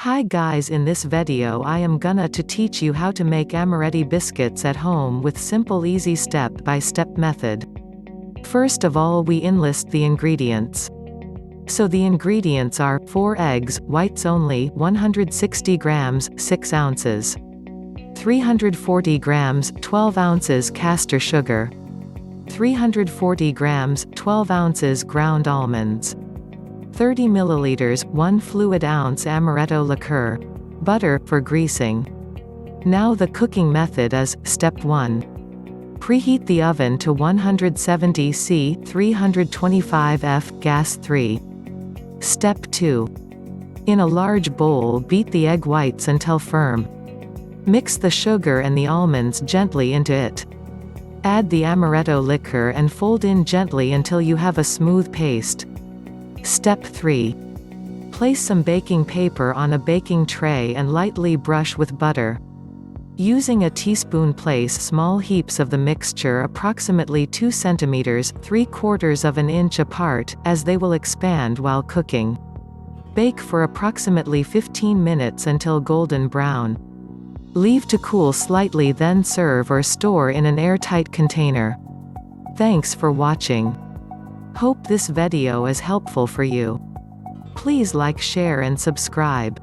Hi guys, in this video I am gonna to teach you how to make Amaretti biscuits at home with simple easy step-by-step method. First of all we enlist the ingredients. So the ingredients are 4 eggs, whites only, 160 grams, 6 ounces. 340 grams, 12 ounces castor sugar. 340 grams, 12 ounces ground almonds. 30 milliliters, 1 fluid ounce amaretto liqueur. Butter, for greasing. Now the cooking method is, Step 1. Preheat the oven to 170 C 325 F gas 3. Step 2. In a large bowl beat the egg whites until firm. Mix the sugar and the almonds gently into it. Add the amaretto liqueur and fold in gently until you have a smooth paste. Step 3. Place some baking paper on a baking tray and lightly brush with butter. Using a teaspoon place small heaps of the mixture approximately 2 cm 3/4 of an inch apart, as they will expand while cooking. Bake for approximately 15 minutes until golden brown. Leave to cool slightly, then serve or store in an airtight container. Thanks for watching. Hope this video is helpful for you. Please like, share and subscribe.